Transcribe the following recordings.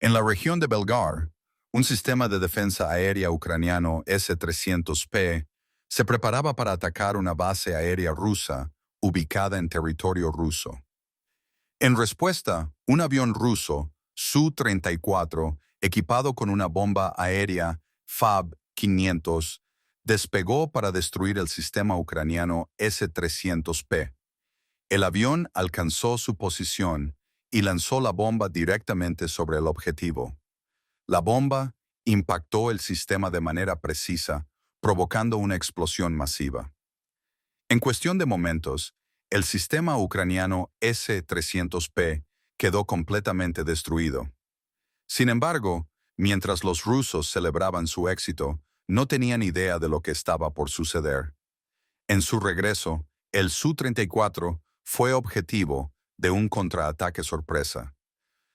En la región de Belgar, un sistema de defensa aérea ucraniano S-300P se preparaba para atacar una base aérea rusa ubicada en territorio ruso. En respuesta, un avión ruso, Su-34, equipado con una bomba aérea FAB-500, despegó para destruir el sistema ucraniano S-300P. El avión alcanzó su posición y lanzó la bomba directamente sobre el objetivo. La bomba impactó el sistema de manera precisa, provocando una explosión masiva. En cuestión de momentos, el sistema ucraniano S-300P quedó completamente destruido. Sin embargo, mientras los rusos celebraban su éxito, no tenían idea de lo que estaba por suceder. En su regreso, el Su-34 fue objetivo de un contraataque sorpresa.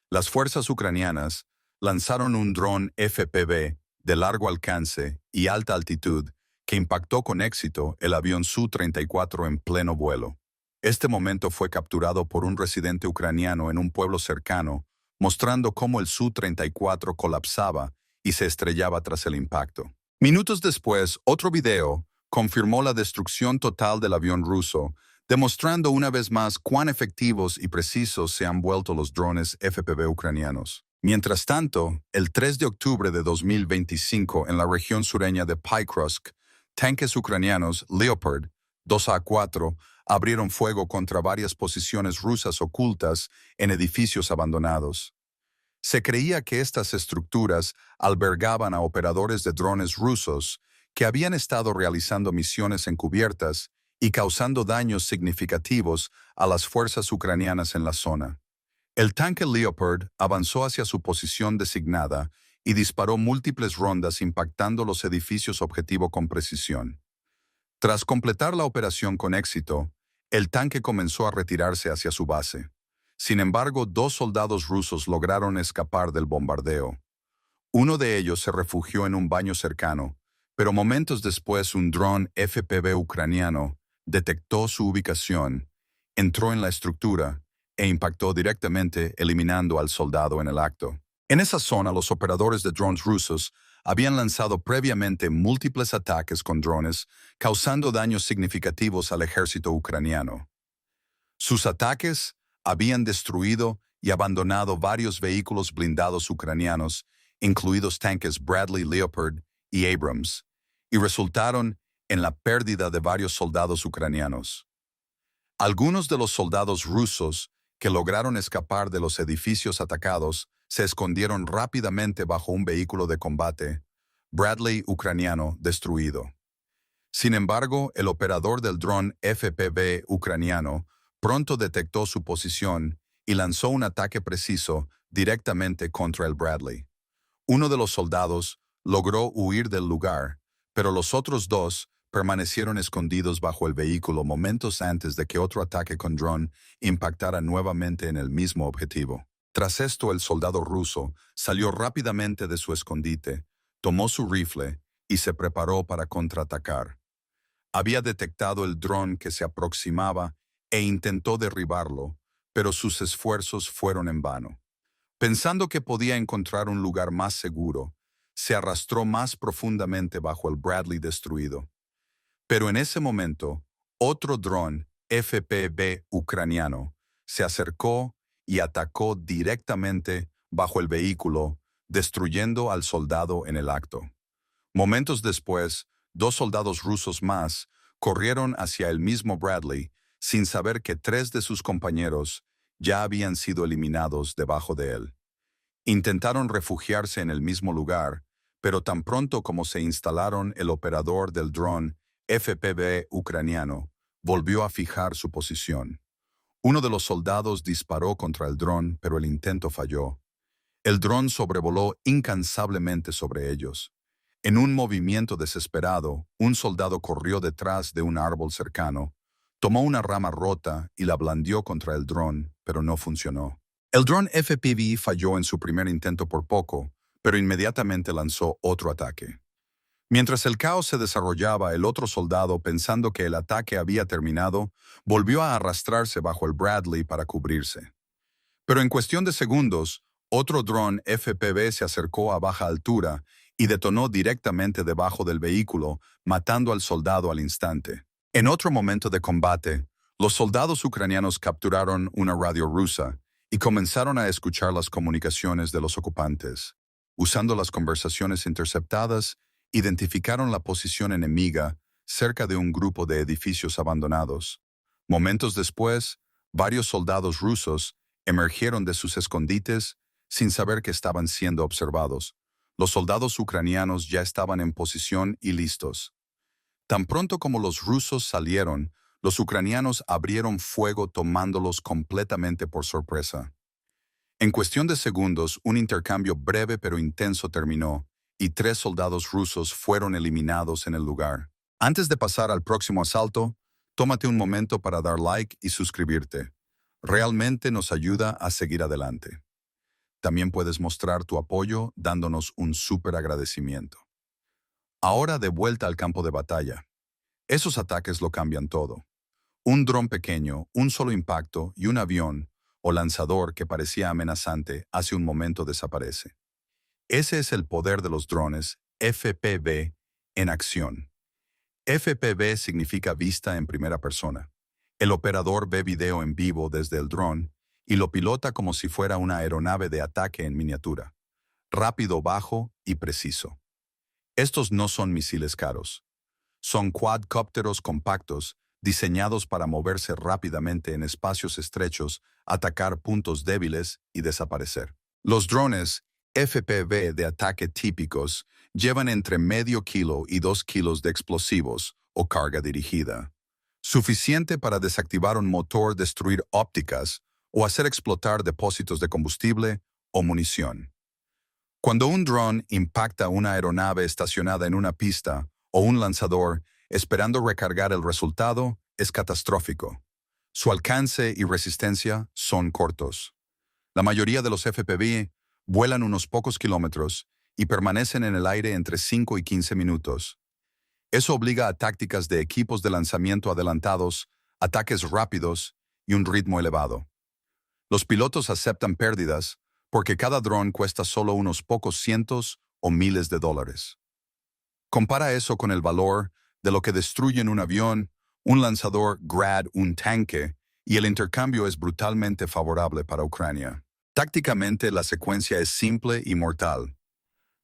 Las fuerzas ucranianas lanzaron un dron FPV de largo alcance y alta altitud que impactó con éxito el avión Su-34 en pleno vuelo. Este momento fue capturado por un residente ucraniano en un pueblo cercano, mostrando cómo el Su-34 colapsaba y se estrellaba tras el impacto. Minutos después, otro video confirmó la destrucción total del avión ruso, demostrando una vez más cuán efectivos y precisos se han vuelto los drones FPV ucranianos. Mientras tanto, el 3 de octubre de 2025, en la región sureña de Pokrovsk, tanques ucranianos Leopard 2A4 abrieron fuego contra varias posiciones rusas ocultas en edificios abandonados. Se creía que estas estructuras albergaban a operadores de drones rusos que habían estado realizando misiones encubiertas y causando daños significativos a las fuerzas ucranianas en la zona. El tanque Leopard avanzó hacia su posición designada y disparó múltiples rondas impactando los edificios objetivo con precisión. Tras completar la operación con éxito, el tanque comenzó a retirarse hacia su base. Sin embargo, 2 soldados rusos lograron escapar del bombardeo. Uno de ellos se refugió en un baño cercano, pero momentos después un dron FPV ucraniano detectó su ubicación, entró en la estructura e impactó directamente, eliminando al soldado en el acto. En esa zona, los operadores de drones rusos habían lanzado previamente múltiples ataques con drones, causando daños significativos al ejército ucraniano. Sus ataques habían destruido y abandonado varios vehículos blindados ucranianos, incluidos tanques Bradley Leopard y Abrams, y resultaron en la pérdida de varios soldados ucranianos. Algunos de los soldados rusos que lograron escapar de los edificios atacados se escondieron rápidamente bajo un vehículo de combate, Bradley ucraniano, destruido. Sin embargo, el operador del dron FPV ucraniano pronto detectó su posición y lanzó un ataque preciso directamente contra el Bradley. Uno de los soldados logró huir del lugar, pero los otros 2 permanecieron escondidos bajo el vehículo momentos antes de que otro ataque con dron impactara nuevamente en el mismo objetivo. Tras esto, el soldado ruso salió rápidamente de su escondite, tomó su rifle y se preparó para contraatacar. Había detectado el dron que se aproximaba e intentó derribarlo, pero sus esfuerzos fueron en vano. Pensando que podía encontrar un lugar más seguro, se arrastró más profundamente bajo el Bradley destruido. Pero en ese momento, otro dron FPV ucraniano se acercó y atacó directamente bajo el vehículo, destruyendo al soldado en el acto. Momentos después, 2 soldados rusos más corrieron hacia el mismo Bradley sin saber que 3 de sus compañeros ya habían sido eliminados debajo de él. Intentaron refugiarse en el mismo lugar, pero tan pronto como se instalaron, el operador del dron FPV ucraniano volvió a fijar su posición. Uno de los soldados disparó contra el dron, pero el intento falló. El dron sobrevoló incansablemente sobre ellos. En un movimiento desesperado, un soldado corrió detrás de un árbol cercano, tomó una rama rota y la blandió contra el dron, pero no funcionó. El dron FPV falló en su primer intento por poco, pero inmediatamente lanzó otro ataque. Mientras el caos se desarrollaba, el otro soldado, pensando que el ataque había terminado, volvió a arrastrarse bajo el Bradley para cubrirse. Pero en cuestión de segundos, Otro dron FPV se acercó a baja altura y detonó directamente debajo del vehículo, matando al soldado al instante. En otro momento de combate, los soldados ucranianos capturaron una radio rusa y comenzaron a escuchar las comunicaciones de los ocupantes. Usando las conversaciones interceptadas, identificaron la posición enemiga cerca de un grupo de edificios abandonados. Momentos después, varios soldados rusos emergieron de sus escondites sin saber que estaban siendo observados. Los soldados ucranianos ya estaban en posición y listos. Tan pronto como los rusos salieron, los ucranianos abrieron fuego tomándolos completamente por sorpresa. En cuestión de segundos, un intercambio breve pero intenso terminó, y 3 soldados rusos fueron eliminados en el lugar. Antes de pasar al próximo asalto, tómate un momento para dar like y suscribirte. Realmente nos ayuda a seguir adelante. También puedes mostrar tu apoyo dándonos un súper agradecimiento. Ahora de vuelta al campo de batalla. Esos ataques lo cambian todo. Un dron pequeño, un solo impacto y un avión o lanzador que parecía amenazante hace un momento desaparece. Ese es el poder de los drones FPV en acción. FPV significa vista en primera persona. El operador ve video en vivo desde el dron y lo pilota como si fuera una aeronave de ataque en miniatura. Rápido, bajo y preciso. Estos no son misiles caros. Son cuadcópteros compactos diseñados para moverse rápidamente en espacios estrechos, atacar puntos débiles y desaparecer. Los drones FPV de ataque típicos llevan entre medio kilo y 2 kilos de explosivos o carga dirigida, suficiente para desactivar un motor, destruir ópticas o hacer explotar depósitos de combustible o munición. Cuando un dron impacta una aeronave estacionada en una pista o un lanzador esperando recargar el resultado, es catastrófico. Su alcance y resistencia son cortos. La mayoría de los FPV vuelan unos pocos kilómetros y permanecen en el aire entre 5 y 15 minutos. Eso obliga a tácticas de equipos de lanzamiento adelantados, ataques rápidos y un ritmo elevado. Los pilotos aceptan pérdidas porque cada dron cuesta solo unos pocos cientos o miles de dólares. Compara eso con el valor de lo que destruyen un avión, un lanzador Grad, un tanque, y el intercambio es brutalmente favorable para Ucrania. Tácticamente, la secuencia es simple y mortal.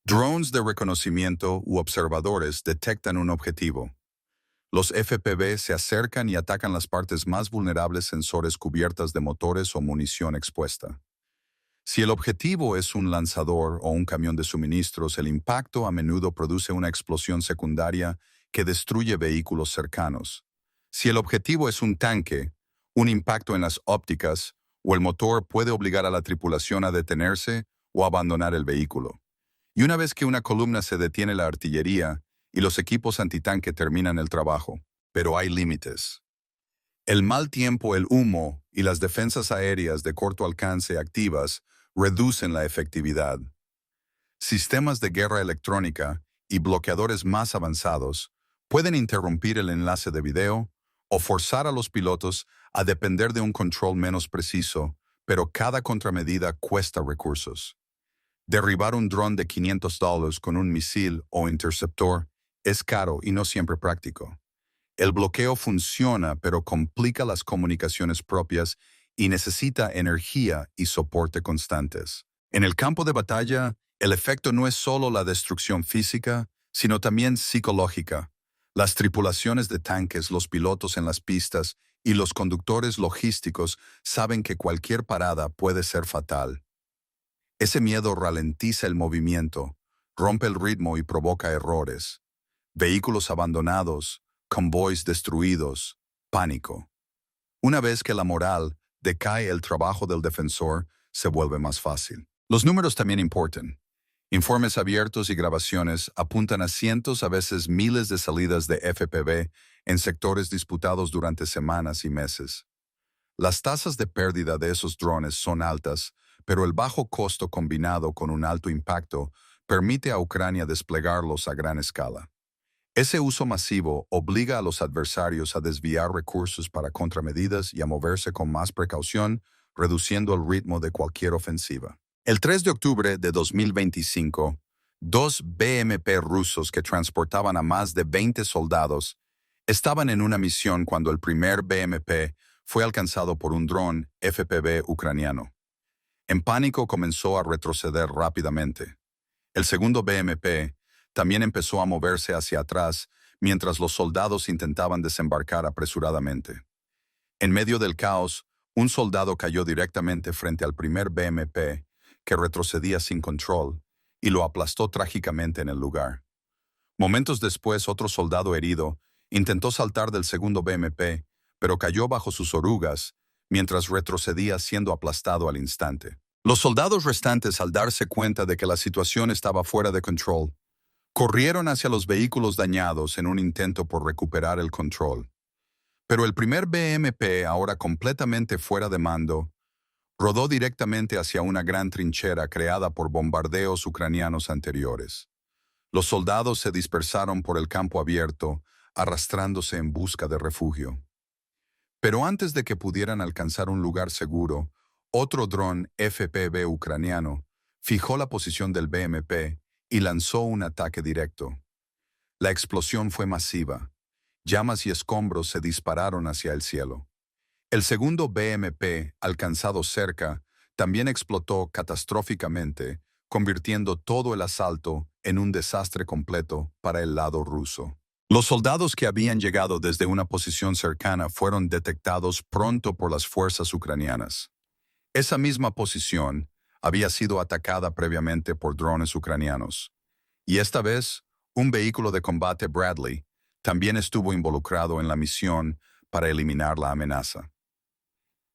Drones de reconocimiento u observadores detectan un objetivo. Los FPV se acercan y atacan las partes más vulnerables, sensores cubiertas de motores o munición expuesta. Si el objetivo es un lanzador o un camión de suministros, el impacto a menudo produce una explosión secundaria que destruye vehículos cercanos. Si el objetivo es un tanque, un impacto en las ópticas o el motor puede obligar a la tripulación a detenerse o abandonar el vehículo. Y una vez que una columna se detiene la artillería y los equipos antitanque terminan el trabajo. Pero hay límites. El mal tiempo, el humo y las defensas aéreas de corto alcance activas reducen la efectividad. Sistemas de guerra electrónica y bloqueadores más avanzados pueden interrumpir el enlace de video o forzar a los pilotos a depender de un control menos preciso, pero cada contramedida cuesta recursos. Derribar un dron de $500 con un misil o interceptor es caro y no siempre práctico. El bloqueo funciona, pero complica las comunicaciones propias y necesita energía y soporte constantes. En el campo de batalla, el efecto no es solo la destrucción física, sino también psicológica. Las tripulaciones de tanques, los pilotos en las pistas y los conductores logísticos saben que cualquier parada puede ser fatal. Ese miedo ralentiza el movimiento, rompe el ritmo y provoca errores. Vehículos abandonados, convoys destruidos, pánico. Una vez que la moral decae, el trabajo del defensor se vuelve más fácil. Los números también importan. Informes abiertos y grabaciones apuntan a cientos, a veces miles de salidas de FPV en sectores disputados durante semanas y meses. Las tasas de pérdida de esos drones son altas, pero el bajo costo combinado con un alto impacto permite a Ucrania desplegarlos a gran escala. Ese uso masivo obliga a los adversarios a desviar recursos para contramedidas y a moverse con más precaución, reduciendo el ritmo de cualquier ofensiva. El 3 de octubre de 2025, dos BMP rusos que transportaban a más de 20 soldados estaban en una misión cuando el primer BMP fue alcanzado por un dron FPV ucraniano. En pánico comenzó a retroceder rápidamente. El segundo BMP también empezó a moverse hacia atrás mientras los soldados intentaban desembarcar apresuradamente. En medio del caos, un soldado cayó directamente frente al primer BMP, que retrocedía sin control, y lo aplastó trágicamente en el lugar. Momentos después, otro soldado herido intentó saltar del segundo BMP, pero cayó bajo sus orugas mientras retrocedía siendo aplastado al instante. Los soldados restantes, al darse cuenta de que la situación estaba fuera de control, corrieron hacia los vehículos dañados en un intento por recuperar el control. Pero el primer BMP, ahora completamente fuera de mando, rodó directamente hacia una gran trinchera creada por bombardeos ucranianos anteriores. Los soldados se dispersaron por el campo abierto, arrastrándose en busca de refugio. Pero antes de que pudieran alcanzar un lugar seguro, otro dron FPV ucraniano fijó la posición del BMP y lanzó un ataque directo. La explosión fue masiva. Llamas y escombros se dispararon hacia el cielo. El segundo BMP, alcanzado cerca, también explotó catastróficamente, convirtiendo todo el asalto en un desastre completo para el lado ruso. Los soldados que habían llegado desde una posición cercana fueron detectados pronto por las fuerzas ucranianas. Esa misma posición había sido atacada previamente por drones ucranianos. Y esta vez, un vehículo de combate Bradley también estuvo involucrado en la misión para eliminar la amenaza.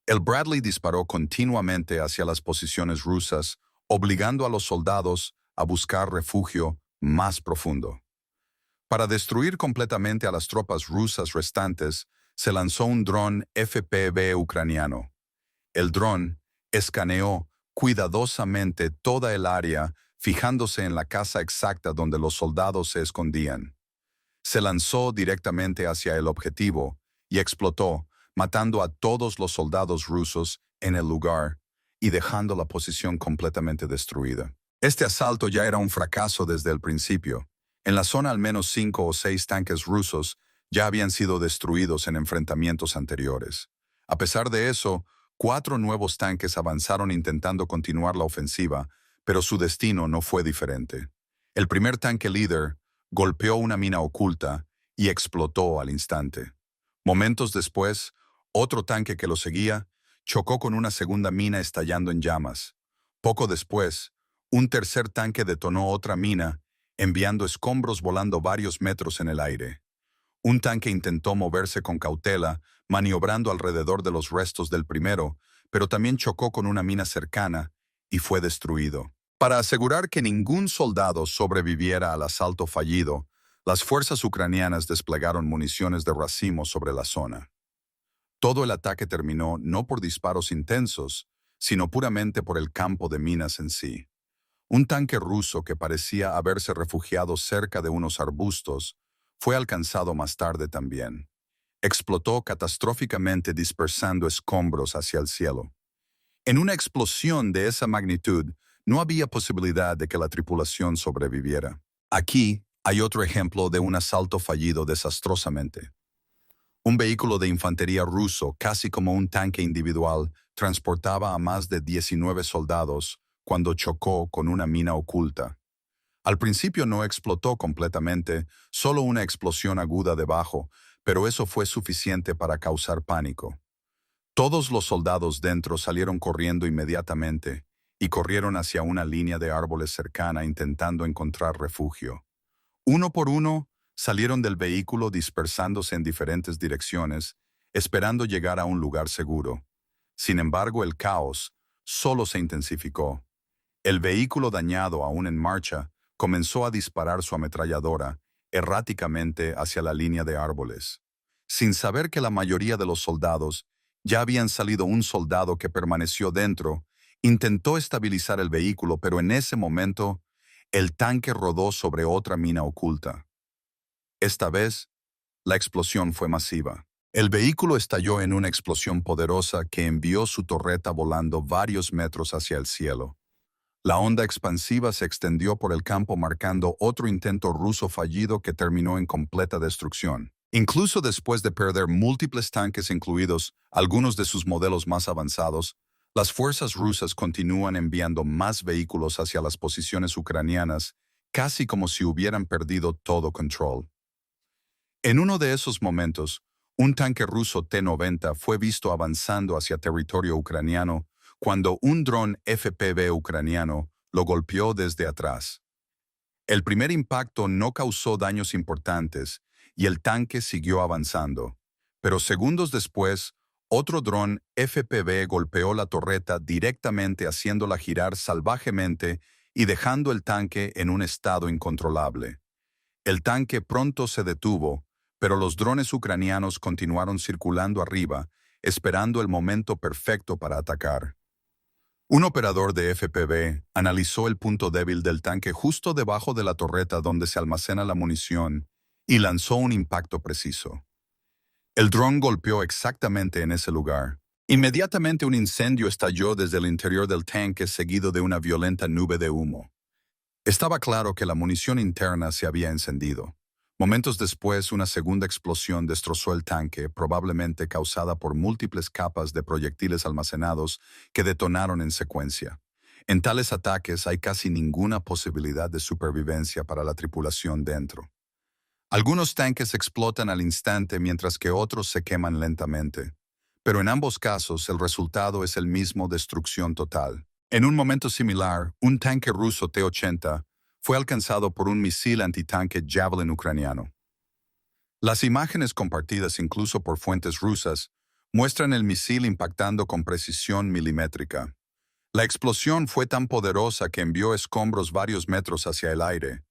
El Bradley disparó continuamente hacia las posiciones rusas, obligando a los soldados a buscar refugio más profundo. Para destruir completamente a las tropas rusas restantes, se lanzó un dron FPV ucraniano. El dron escaneó cuidadosamente toda el área, fijándose en la casa exacta donde los soldados se escondían. Se lanzó directamente hacia el objetivo y explotó, matando a todos los soldados rusos en el lugar y dejando la posición completamente destruida. Este asalto ya era un fracaso desde el principio. En la zona al menos 5 o 6 tanques rusos ya habían sido destruidos en enfrentamientos anteriores. A pesar de eso, 4 nuevos tanques avanzaron intentando continuar la ofensiva, pero su destino no fue diferente. El primer tanque líder golpeó una mina oculta y explotó al instante. Momentos después, otro tanque que lo seguía chocó con una segunda mina estallando en llamas. Poco después, un tercer tanque detonó otra mina, enviando escombros volando varios metros en el aire. Un tanque intentó moverse con cautela, maniobrando alrededor de los restos del primero, pero también chocó con una mina cercana y fue destruido. Para asegurar que ningún soldado sobreviviera al asalto fallido, las fuerzas ucranianas desplegaron municiones de racimo sobre la zona. Todo el ataque terminó no por disparos intensos, sino puramente por el campo de minas en sí. Un tanque ruso que parecía haberse refugiado cerca de unos arbustos fue alcanzado más tarde también. Explotó catastróficamente dispersando escombros hacia el cielo. En una explosión de esa magnitud, no había posibilidad de que la tripulación sobreviviera. Aquí hay otro ejemplo de un asalto fallido desastrosamente. Un vehículo de infantería ruso, casi como un tanque individual, transportaba a más de 19 soldados cuando chocó con una mina oculta. Al principio no explotó completamente, solo una explosión aguda debajo, pero eso fue suficiente para causar pánico. Todos los soldados dentro salieron corriendo inmediatamente y corrieron hacia una línea de árboles cercana intentando encontrar refugio. Uno por uno, salieron del vehículo dispersándose en diferentes direcciones, esperando llegar a un lugar seguro. Sin embargo, el caos solo se intensificó. El vehículo dañado, aún en marcha, comenzó a disparar su ametralladora erráticamente hacia la línea de árboles. Sin saber que la mayoría de los soldados ya habían salido, un soldado que permaneció dentro intentó estabilizar el vehículo, pero en ese momento el tanque rodó sobre otra mina oculta. Esta vez, la explosión fue masiva. El vehículo estalló en una explosión poderosa que envió su torreta volando varios metros hacia el cielo. La onda expansiva se extendió por el campo marcando otro intento ruso fallido que terminó en completa destrucción. Incluso después de perder múltiples tanques incluidos algunos de sus modelos más avanzados, las fuerzas rusas continúan enviando más vehículos hacia las posiciones ucranianas, casi como si hubieran perdido todo control. En uno de esos momentos, un tanque ruso T-90 fue visto avanzando hacia territorio ucraniano cuando un dron FPV ucraniano lo golpeó desde atrás. El primer impacto no causó daños importantes y el tanque siguió avanzando, pero segundos después, otro dron FPV golpeó la torreta directamente haciéndola girar salvajemente y dejando el tanque en un estado incontrolable. El tanque pronto se detuvo, pero los drones ucranianos continuaron circulando arriba, esperando el momento perfecto para atacar. Un operador de FPV analizó el punto débil del tanque justo debajo de la torreta donde se almacena la munición y lanzó un impacto preciso. El dron golpeó exactamente en ese lugar. Inmediatamente un incendio estalló desde el interior del tanque seguido de una violenta nube de humo. Estaba claro que la munición interna se había encendido. Momentos después, una segunda explosión destrozó el tanque, probablemente causada por múltiples capas de proyectiles almacenados que detonaron en secuencia. En tales ataques hay casi ninguna posibilidad de supervivencia para la tripulación dentro. Algunos tanques explotan al instante mientras que otros se queman lentamente. Pero en ambos casos el resultado es el mismo: destrucción total. En un momento similar, un tanque ruso T-80 fue alcanzado por un misil antitanque Javelin ucraniano. Las imágenes compartidas incluso por fuentes rusas muestran el misil impactando con precisión milimétrica. La explosión fue tan poderosa que envió escombros varios metros hacia el aire.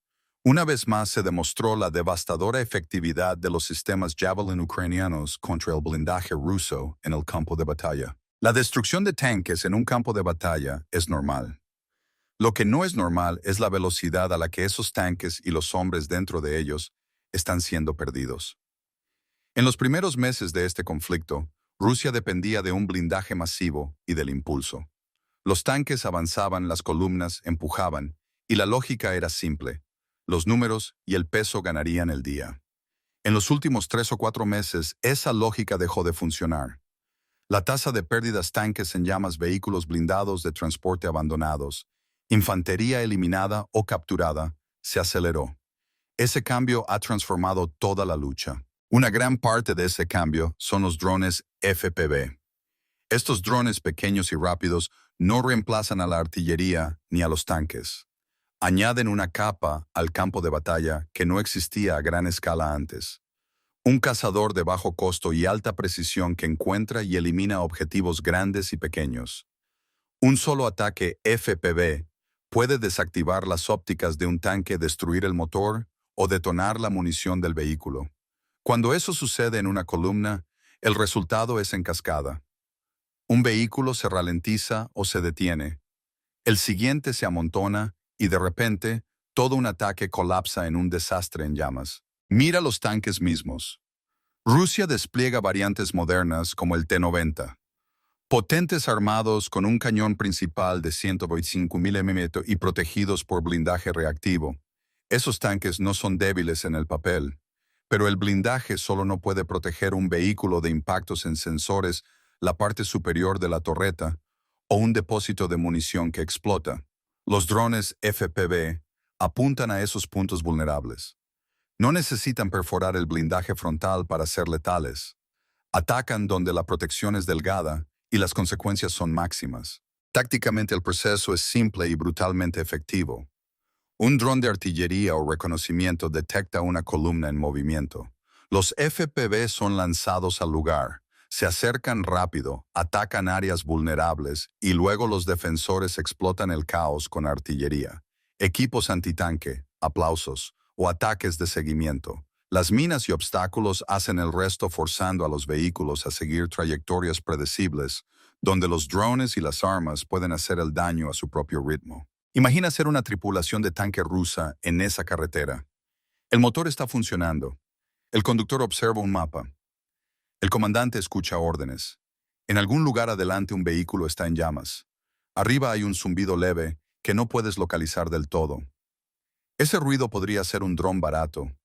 Una vez más se demostró la devastadora efectividad de los sistemas Javelin ucranianos contra el blindaje ruso en el campo de batalla. La destrucción de tanques en un campo de batalla es normal. Lo que no es normal es la velocidad a la que esos tanques y los hombres dentro de ellos están siendo perdidos. En los primeros meses de este conflicto, Rusia dependía de un blindaje masivo y del impulso. Los tanques avanzaban, las columnas empujaban, y la lógica era simple: los números y el peso ganarían el día. En los últimos 3 o 4 meses, esa lógica dejó de funcionar. La tasa de pérdidas, tanques en llamas, vehículos blindados de transporte abandonados, infantería eliminada o capturada, se aceleró. Ese cambio ha transformado toda la lucha. Una gran parte de ese cambio son los drones FPV. Estos drones pequeños y rápidos no reemplazan a la artillería ni a los tanques. Añaden una capa al campo de batalla que no existía a gran escala antes. Un cazador de bajo costo y alta precisión que encuentra y elimina objetivos grandes y pequeños. Un solo ataque FPV puede desactivar las ópticas de un tanque, destruir el motor o detonar la munición del vehículo. Cuando eso sucede en una columna, el resultado es en cascada. Un vehículo se ralentiza o se detiene. El siguiente se amontona y de repente todo un ataque colapsa en un desastre en llamas. Mira los tanques mismos. Rusia despliega variantes modernas como el T-90. Potentes armados con un cañón principal de 125 mm y protegidos por blindaje reactivo. Esos tanques no son débiles en el papel, pero el blindaje solo no puede proteger un vehículo de impactos en sensores, la parte superior de la torreta o un depósito de munición que explota. Los drones FPV apuntan a esos puntos vulnerables. No necesitan perforar el blindaje frontal para ser letales. Atacan donde la protección es delgada y las consecuencias son máximas. Tácticamente el proceso es simple y brutalmente efectivo. Un dron de artillería o reconocimiento detecta una columna en movimiento. Los FPV son lanzados al lugar, se acercan rápido, atacan áreas vulnerables y luego los defensores explotan el caos con artillería, equipos antitanque, aplausos o ataques de seguimiento. Las minas y obstáculos hacen el resto, forzando a los vehículos a seguir trayectorias predecibles, donde los drones y las armas pueden hacer el daño a su propio ritmo. Imagina ser una tripulación de tanque rusa en esa carretera. El motor está funcionando. El conductor observa un mapa. El comandante escucha órdenes. En algún lugar adelante un vehículo está en llamas. Arriba hay un zumbido leve que no puedes localizar del todo. Ese ruido podría ser un dron barato.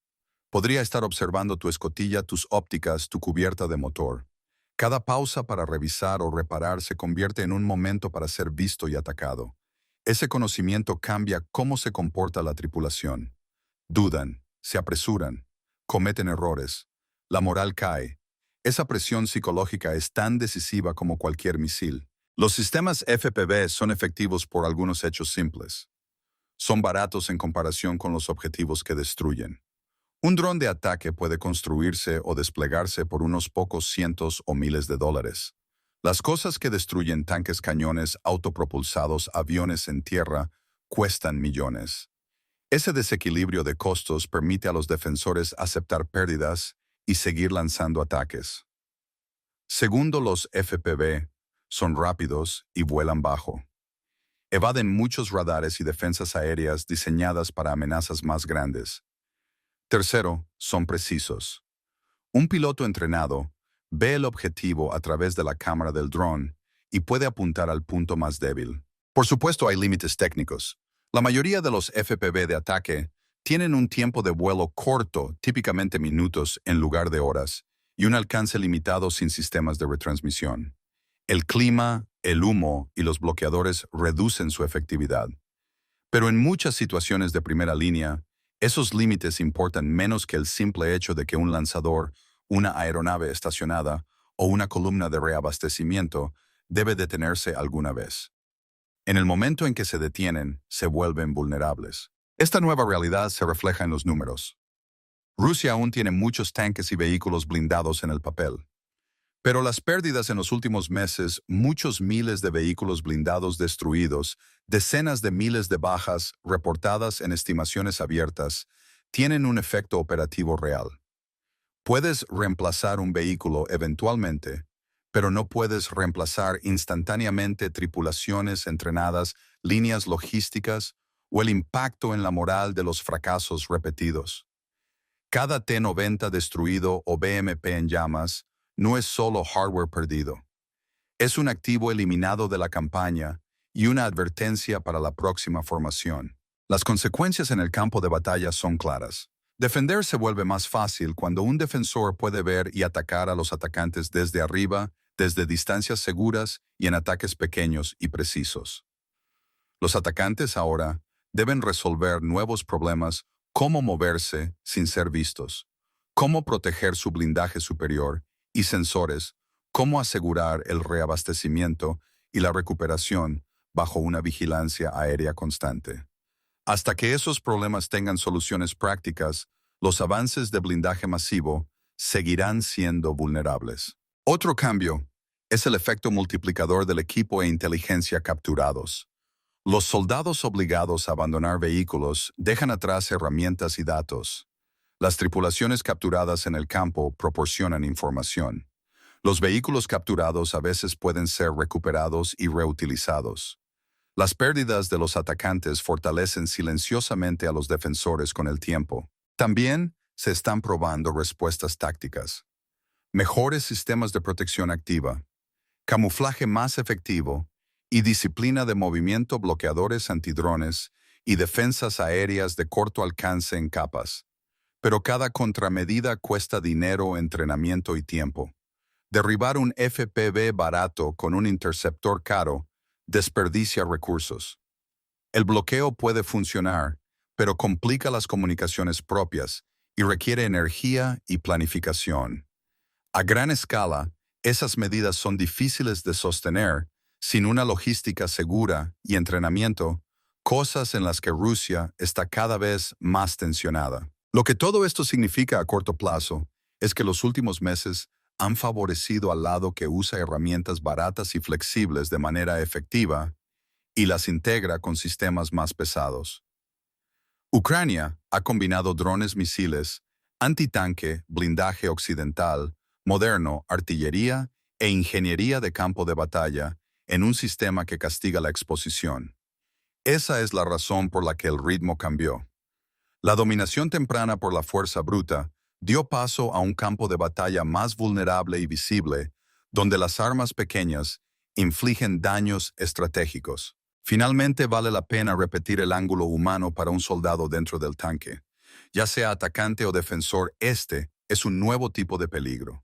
Podría estar observando tu escotilla, tus ópticas, tu cubierta de motor. Cada pausa para revisar o reparar se convierte en un momento para ser visto y atacado. Ese conocimiento cambia cómo se comporta la tripulación. Dudan, se apresuran, cometen errores. La moral cae. Esa presión psicológica es tan decisiva como cualquier misil. Los sistemas FPV son efectivos por algunos hechos simples. Son baratos en comparación con los objetivos que destruyen. Un dron de ataque puede construirse o desplegarse por unos pocos cientos o miles de dólares. Las cosas que destruyen tanques, cañones, autopropulsados, aviones en tierra, cuestan millones. Ese desequilibrio de costos permite a los defensores aceptar pérdidas y seguir lanzando ataques. Segundo, los FPV son rápidos y vuelan bajo. Evaden muchos radares y defensas aéreas diseñadas para amenazas más grandes. Tercero, son precisos. Un piloto entrenado ve el objetivo a través de la cámara del dron y puede apuntar al punto más débil. Por supuesto, hay límites técnicos. La mayoría de los FPV de ataque tienen un tiempo de vuelo corto, típicamente minutos en lugar de horas, y un alcance limitado sin sistemas de retransmisión. El clima, el humo y los bloqueadores reducen su efectividad. Pero en muchas situaciones de primera línea, esos límites importan menos que el simple hecho de que un lanzador, una aeronave estacionada o una columna de reabastecimiento debe detenerse alguna vez. En el momento en que se detienen, se vuelven vulnerables. Esta nueva realidad se refleja en los números. Rusia aún tiene muchos tanques y vehículos blindados en el papel. Pero las pérdidas en los últimos meses, muchos miles de vehículos blindados destruidos, decenas de miles de bajas reportadas en estimaciones abiertas, tienen un efecto operativo real. Puedes reemplazar un vehículo eventualmente, pero no puedes reemplazar instantáneamente tripulaciones entrenadas, líneas logísticas o el impacto en la moral de los fracasos repetidos. Cada T-90 destruido o BMP en llamas no es solo hardware perdido. Es un activo eliminado de la campaña y una advertencia para la próxima formación. Las consecuencias en el campo de batalla son claras. Defender se vuelve más fácil cuando un defensor puede ver y atacar a los atacantes desde arriba, desde distancias seguras y en ataques pequeños y precisos. Los atacantes ahora deben resolver nuevos problemas: cómo moverse sin ser vistos, cómo proteger su blindaje superior y sensores, cómo asegurar el reabastecimiento y la recuperación bajo una vigilancia aérea constante. Hasta que esos problemas tengan soluciones prácticas, los avances de blindaje masivo seguirán siendo vulnerables. Otro cambio es el efecto multiplicador del equipo e inteligencia capturados. Los soldados obligados a abandonar vehículos dejan atrás herramientas y datos. Las tripulaciones capturadas en el campo proporcionan información. Los vehículos capturados a veces pueden ser recuperados y reutilizados. Las pérdidas de los atacantes fortalecen silenciosamente a los defensores con el tiempo. También se están probando respuestas tácticas. Mejores sistemas de protección activa, camuflaje más efectivo y disciplina de movimiento, bloqueadores antidrones y defensas aéreas de corto alcance en capas. Pero cada contramedida cuesta dinero, entrenamiento y tiempo. Derribar un FPV barato con un interceptor caro desperdicia recursos. El bloqueo puede funcionar, pero complica las comunicaciones propias y requiere energía y planificación. A gran escala, esas medidas son difíciles de sostener sin una logística segura y entrenamiento, cosas en las que Rusia está cada vez más tensionada. Lo que todo esto significa a corto plazo es que los últimos meses han favorecido al lado que usa herramientas baratas y flexibles de manera efectiva y las integra con sistemas más pesados. Ucrania ha combinado drones, misiles, antitanque, blindaje occidental, moderno, artillería e ingeniería de campo de batalla en un sistema que castiga la exposición. Esa es la razón por la que el ritmo cambió. La dominación temprana por la fuerza bruta dio paso a un campo de batalla más vulnerable y visible, donde las armas pequeñas infligen daños estratégicos. Finalmente vale la pena repetir el ángulo humano para un soldado dentro del tanque. Ya sea atacante o defensor, este es un nuevo tipo de peligro.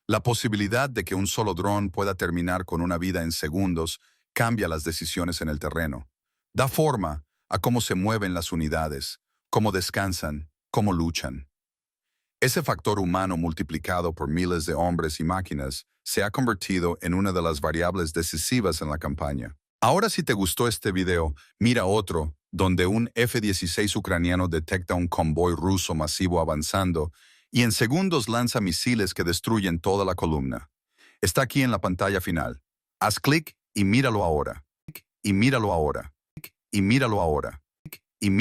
La posibilidad de que un solo dron pueda terminar con una vida en segundos cambia las decisiones en el terreno. Da forma a cómo se mueven las unidades, cómo descansan, cómo luchan. Ese factor humano multiplicado por miles de hombres y máquinas se ha convertido en una de las variables decisivas en la campaña. Ahora, si te gustó este video, mira otro, donde un F-16 ucraniano detecta un convoy ruso masivo avanzando y en segundos lanza misiles que destruyen toda la columna. Está aquí en la pantalla final. Haz clic y míralo ahora. Y míralo ahora. Y míralo ahora.